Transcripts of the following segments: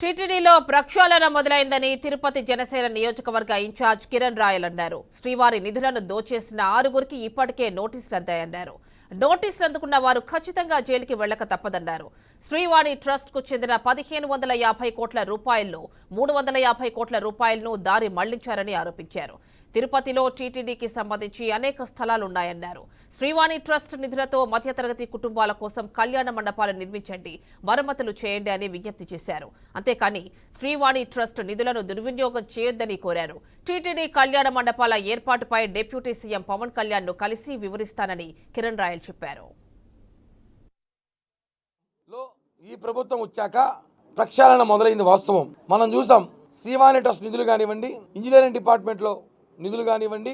టీటీడీలో ప్రక్షాళన మొదలైందని తిరుపతి జనసేన నియోజకవర్గ ఇన్ఛార్జ్ కిరణ్ రాయల్ అన్నారు. శ్రీవారి నిధులను దోచేసిన 6గురికి ఇప్పటికే నోటీసులు అందాయన్నారు. నోటీసులు అందుకున్న వారు ఖచ్చితంగా జైలుకి వెళ్లక తప్పదన్నారు. శ్రీవాణి ట్రస్ట్ కు చెందిన 1550 కోట్ల రూపాయల్లో 350 కోట్ల రూపాయలను దారి మళ్లించారని ఆరోపించారు. తిరుపతిలో టీటీడీకి సంబంధించి అనేక స్థలాలున్నాయన్నారు. శ్రీవాణి ట్రస్ట్ నిధులతో మధ్యతరగతి కుటుంబాల కోసం కళ్యాణ మండపాలు నిర్మించండి, మరమ్మతులు చేయండి అని విజ్ఞప్తి చేశారు. అంతేకాని శ్రీవాణి ట్రస్ట్ నిధులను దుర్వినియోగం చేయొద్దని కోరారు. టీటీడీ కళ్యాణ మండపాల ఏర్పాటుపై డిప్యూటీ సీఎం పవన్ కళ్యాణ్ ను కలిసి వివరిస్తానని కిరణ్ రాయల్ చెప్పారు. ఈ ప్రభుత్వం వచ్చాక ప్రక్షాళన మొదలైంది వాస్తవం. మనం చూసాం శ్రీవాణి ట్రస్ట్ నిధులు కానివ్వండి, ఇంజనీరింగ్ డిపార్ట్మెంట్లో నిధులు కానివ్వండి,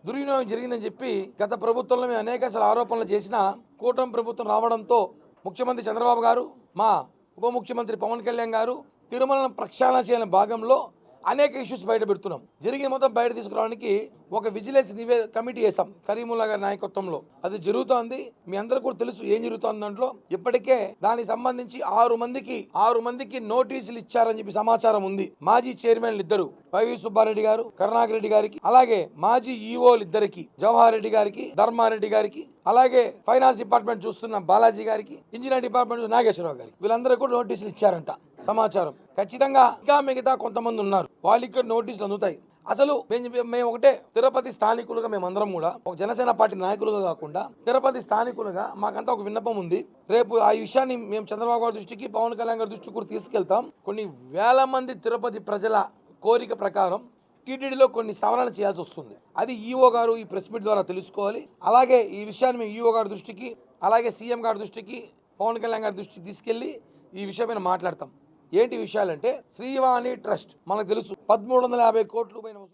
దుర్వినియోగం జరిగిందని చెప్పి గత ప్రభుత్వంలో మేము అనేక ఆరోపణలు చేసిన కూటమి ప్రభుత్వం రావడంతో ముఖ్యమంత్రి చంద్రబాబు గారు, మా ఉప ముఖ్యమంత్రి పవన్ కళ్యాణ్ గారు తిరుమలను ప్రక్షాళన చేయని భాగంలో అనేక ఇష్యూస్ బయట పెడుతున్నాం. జరిగిన మొత్తం బయట తీసుకురావడానికి ఒక విజిలెన్స్ కమిటీ వేసాం కరీముల్లా గారి నాయకత్వంలో. అది జరుగుతోంది. మీ అందరూ కూడా తెలుసు ఏం జరుగుతోంది. దాంట్లో ఇప్పటికే దానికి సంబంధించి 6 మందికి నోటీసులు ఇచ్చారని చెప్పి సమాచారం ఉంది. మాజీ చైర్మన్లు ఇద్దరు, వైవి సుబ్బారెడ్డి గారు, కరుణాకర్ రెడ్డి గారికి, అలాగే మాజీ ఈఓలు ఇద్దరికి, జవహర్ రెడ్డి గారికి, ధర్మారెడ్డి గారికి, అలాగే ఫైనాన్స్ డిపార్ట్మెంట్ చూస్తున్న బాలాజీ గారికి, ఇంజనీరింగ్ డిపార్ట్మెంట్ నాగేశ్వరరావు గారికి, వీళ్ళందరూ కూడా నోటీసులు ఇచ్చారంట. సమాచారం ఖచ్చితంగా ఇంకా మిగతా కొంతమంది ఉన్నారు, వాళ్ళు ఇక్కడ నోటీసులు అందుతాయి. అసలు మేము ఒకటే తిరుపతి స్థానికులుగా మేమందరం కూడా ఒక జనసేన పార్టీ నాయకులుగా కాకుండా తిరుపతి స్థానికులుగా మాకంతా ఒక విన్నపం ఉంది. రేపు ఆ విషయాన్ని మేము చంద్రబాబు గారి దృష్టికి, పవన్ కళ్యాణ్ గారి దృష్టికి కూడా తీసుకెళ్తాం. కొన్ని వేల మంది తిరుపతి ప్రజల కోరిక ప్రకారం టీటీడీలో కొన్ని సవరణ చేయాల్సి వస్తుంది. అది ఈఓ గారు ఈ ప్రెస్ మీట్ ద్వారా తెలుసుకోవాలి. అలాగే ఈ విషయాన్ని మేము ఈఓ గారి దృష్టికి, అలాగే సీఎం గారి దృష్టికి, పవన్ కళ్యాణ్ గారి దృష్టికి తీసుకెళ్లి ఈ విషయం మీద మాట్లాడతాం. ఏంటి విషయాలంటే శ్రీవాణి ట్రస్ట్ మనకు తెలుసు 1350 కోట్లు పైన